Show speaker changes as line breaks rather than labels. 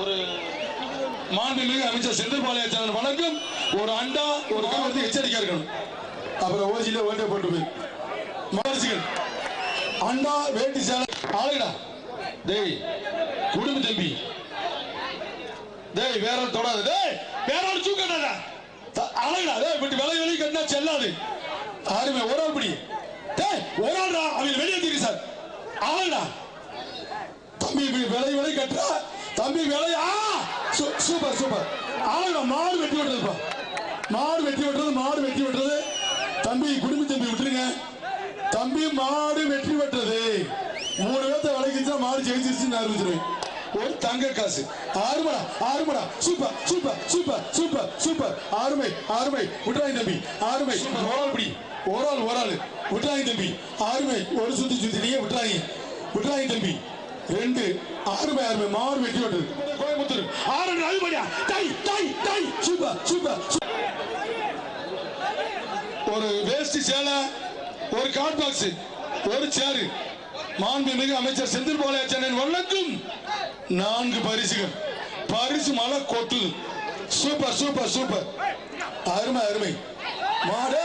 ஒரு மாண்புமிகு அமைச்சர் செந்தில் பாலாஜி வணக்கம். ஒரு அண்டா ஒரு காலத்துக்கு எச்சரிக்கை இருக்கணும். அப்புறம் ஓசியில ஓட்டை போட்டு போய் மாரிசிகள் அண்டா வேட்டி சேலை ஆளுடா. டேய் குடும்ப தம்பி, டேய் வேற தொடாது, டேய் வேற ஒரு தூக்கடா அழகா. டேய் இப்படி விலை வெளியே கட்டினா செல்லாது. ஆறுமே ஒரு ஆள் படி. டேய் ஒரு ஆள்டா, அவங்க வெளியே தீரு சார். அழகா தம்பி விலை கட்டுறா தம்பி விலை. சூப்பர் சூப்பர் அழகா. மாடு வெட்டி விட்டுறதுப்பா, மாடு வெட்டி விட்டுறது, மாடு வெட்டி விட்டுறது. தம்பி குடும்ப தம்பி விட்டுருங்க தம்பி. மாடு வெற்றி பெற்றது. 3 பேர்த்த விலைக்குச்சா மாடு ஜெயிச்சிருச்சுன்னு அறிவிச்சிருவேன். ஒரு தங்க காசு. ஆறுமடா ஆறுமடா. Super super super super super. ஆறுமை ஆறுமை விட்டுறாங்க தம்பி. ஆறுமை ஒரு ஆள் படி. ஒரு ஆள் விட்டுறாங்க தம்பி. ஆறுமை ஒரு சுத்தி சுத்தினீங்க விட்டுறாங்க விட்டுறாங்க தம்பி. 2 ஆறுமை ஆறுமை. மாடு வெற்றி பெற்றது. கோயம்புத்தூர் 6 அழுபடியா. Tie tie tie. Super super. ஒரு வேஷ்டி சேலை, ஒரு கார்ட் பாக்ஸ், ஒரு சேரு. மாண்புமிகு அமைச்சர் செந்தில் பாலாஜி வணக்கம். 4 பரிசுகள். பரிசு மலை கொட்டுது. Super super super. அருமை அருமை. மாடு